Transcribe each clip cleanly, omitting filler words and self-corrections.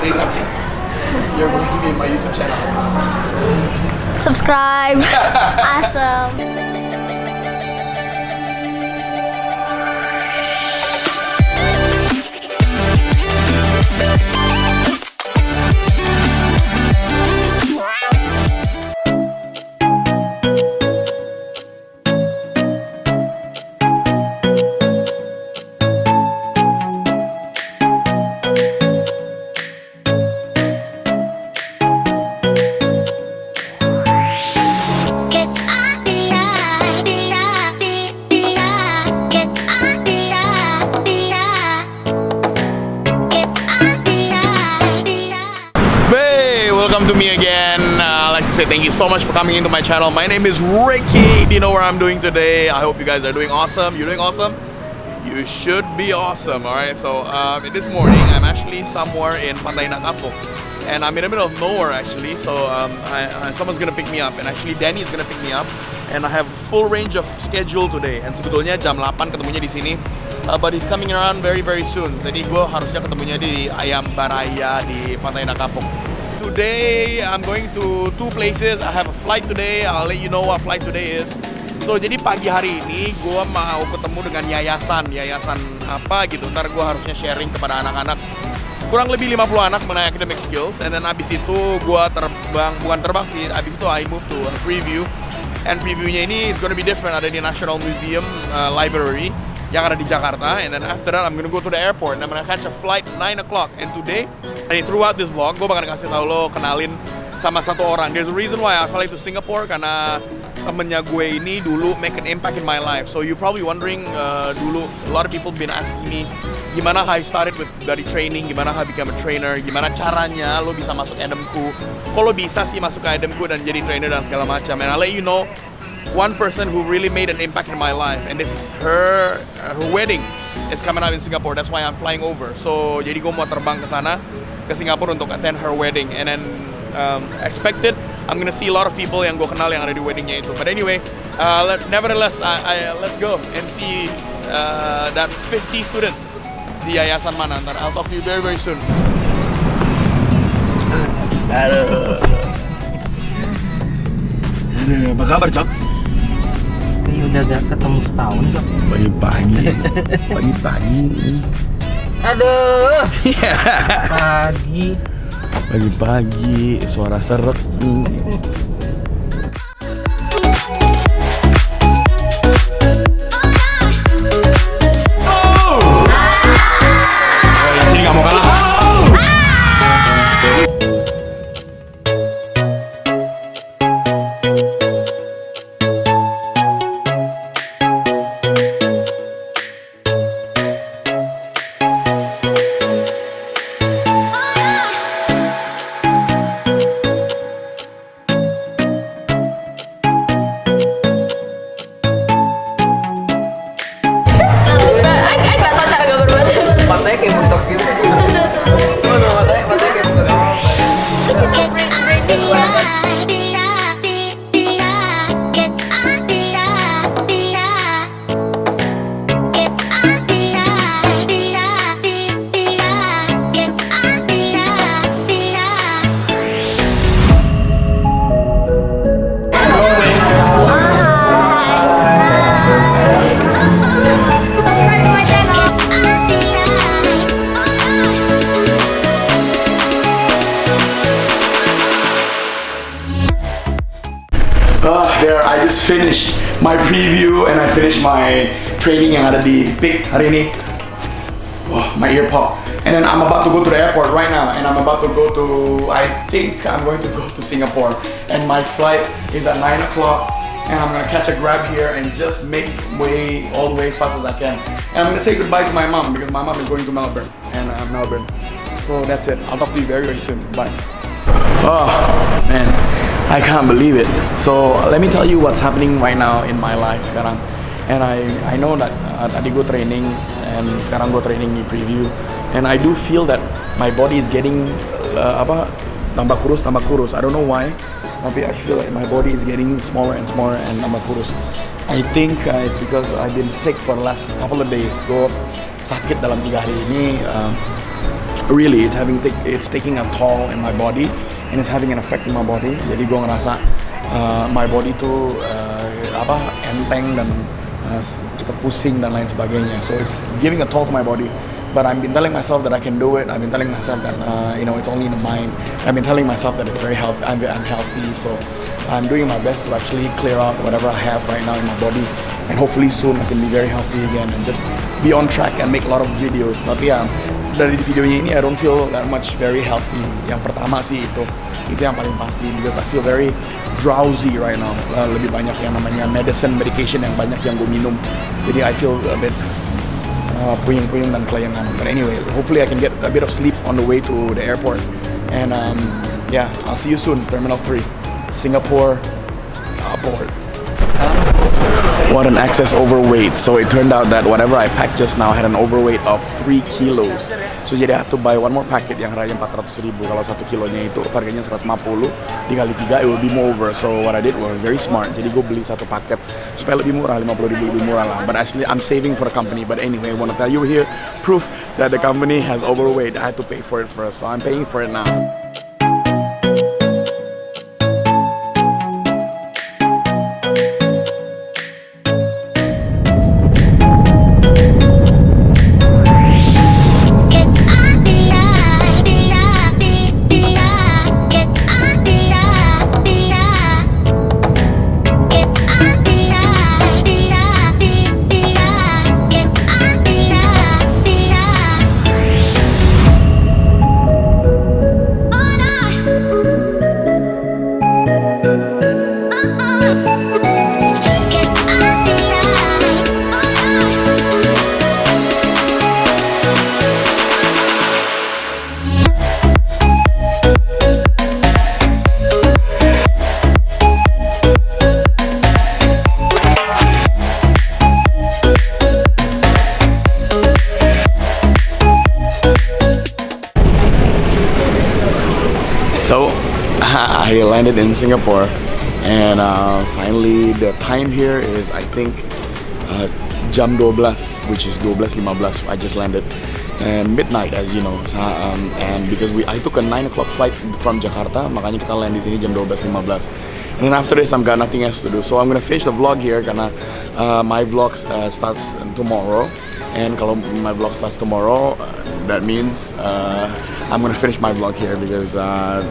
say something. You're going to be in my YouTube channel. Subscribe. Awesome. Welcome to me again. I'd like to say thank you so much for coming into my channel. My name is Ricky. Do you know what I'm doing today? I hope you guys are doing awesome. You're doing awesome? You should be awesome, alright? So this morning, I'm actually somewhere in Pantai Nakapok. And I'm in the middle of nowhere actually. So someone's gonna pick me up. And actually Danny is gonna pick me up. And I have full range of schedule today. And sebetulnya jam 8 ketemunya di sini. But he's coming around very soon. Jadi gue harusnya ketemunya di Ayam Baraya di Pantai Nakapok. Today I'm going to 2 places. I have a flight today. I'll let you know what flight today is. So jadi pagi hari ini gue mau ketemu dengan yayasan apa gitu. Ntar gue harusnya sharing kepada anak-anak kurang lebih 50 anak mengenai academic skills. And then abis itu gue bukan terbang sih. Abis itu I move to a preview. And previewnya ini is gonna be different. Ada di National Museum Library yang ada di Jakarta. And then after that I'm gonna go to the airport and I'm gonna catch a flight 9 o'clock. And today, throughout this vlog, gue bakal kasih tau lo kenalin sama satu orang. There's a reason why I fly to Singapore, karena temennya gue ini dulu make an impact in my life. So you probably wondering dulu, a lot of people been asking me gimana I started with dari training, gimana I become a trainer, gimana caranya lo bisa masuk Edemku. Kalau bisa sih masuk ke Edemku dan jadi trainer dan segala macam. And I'll let you know one person who really made an impact in my life, and this is her wedding is coming up in Singapore. That's why I'm flying over. So jadi gue mau terbang ke sana ke Singapura untuk attend her wedding, and then expected I'm gonna see a lot of people yang gue kenal yang ada di weddingnya itu. But anyway, nevertheless, let's go and see that 50 students di yayasan mana. Ntar I'll talk to you very soon. Aduh, apa kabar Cok? Ini udah gak ketemu setahun Cok. Pagi-pagi. Aduh. Pagi-pagi suara seret. Sini nggak mau kalah. There, I just finished my preview and I finished my training yang ada di PIK hari ini. Oh, my ear pop. And then I'm about to go to the airport right now, and I'm about to go to, I think I'm going to go to Singapore. And my flight is at 9 o'clock, and I'm gonna catch a Grab here and just make way all the way fast as I can. And I'm gonna say goodbye to my mom because my mom is going to Melbourne, and Melbourne. So that's it. I'll talk to you very soon. Bye. Oh man, I can't believe it. So let me tell you what's happening right now in my life sekarang. And I know that tadi gue training and sekarang gue training di preview. And I do feel that my body is getting tambah kurus. I don't know why, tapi I feel like my body is getting smaller and tambah kurus. I think it's because I've been sick for the last couple of days. Gue sakit dalam 3 hari ini. really it's taking a toll in my body and it's having an effect in my body. Jadi gue ngerasa my body tuh enteng dan cepet pusing dan lain sebagainya. So it's giving a toll to my body. But I've been telling myself that I can do it. I've been telling myself that it's only in the mind. I've been telling myself that it's very healthy. I'm healthy. So I'm doing my best to actually clear out whatever I have right now in my body. And hopefully soon I can be very healthy again and just be on track and make a lot of videos. Tapi ya dari videonya ini I don't feel that much very healthy. Yang pertama sih itu yang paling pasti, because I feel very drowsy right now. Lebih banyak yang namanya medication yang banyak yang gue minum. Jadi I feel a bit puyeng-puyeng dan kelayangan. But anyway, hopefully I can get a bit of sleep on the way to the airport. And yeah, I'll see you soon. Terminal 3, Singapore port. What an excess overweight. So it turned out that whatever I packed just now had an overweight of 3 kilos. So jadi I have to buy one more packet yang harganya 400.000. Kalau 1 kilonya itu harganya 150, dikali 3 it will be more over. So what I did was very smart. Jadi gue beli satu paket supaya lebih murah, 50.000 lebih murah lah. But actually I'm saving for the company. But anyway, I want to tell you here, proof that the company has overweight. I had to pay for it first, so I'm paying for it now. So I landed in Singapore, and finally the time here is I think jam 12, which is 12.15. I just landed, and midnight, as you know. And because I took a 9 o'clock flight from Jakarta, makanya kita land di sini jam 12.15. And then after this, I've got nothing else to do, so I'm gonna finish the vlog here karena my vlog starts tomorrow. And kalau my vlog starts tomorrow, that means I'm gonna finish my vlog here because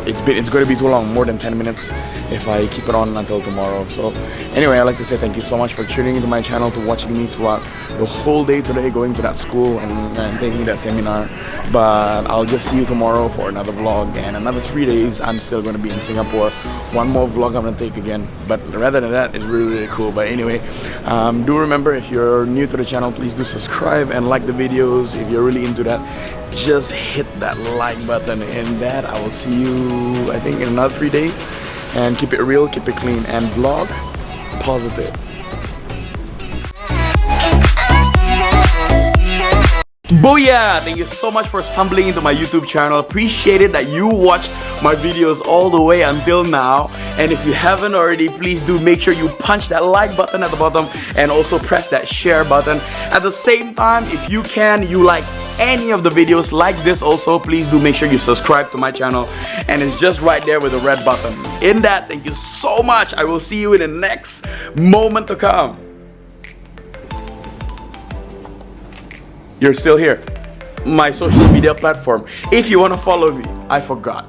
it's going to be too long, more than 10 minutes if I keep it on until tomorrow. So anyway, I'd like to say thank you so much for tuning into my channel, to watching me throughout the whole day today, going to that school and taking that seminar. But I'll just see you tomorrow for another vlog, and another 3 days I'm still going to be in Singapore. One more vlog I'm gonna take again, but rather than that, it's really cool. But anyway, do remember, if you're new to the channel, please do subscribe and like the videos. If you're really into that, just hit that like button, and that I will see you, I think, in another 3 days. And keep it real, keep it clean, and vlog positive. Booyah! Thank you so much for stumbling into my YouTube channel. Appreciate it that you watched my videos all the way until now. And if you haven't already, please do make sure you punch that like button at the bottom and also press that share button. At the same time, if you like any of the videos like this also, please do make sure you subscribe to my channel, and it's just right there with the red button. In that, thank you so much. I will see you in the next moment to come. You're still here. My social media platform, if you want to follow me, I forgot.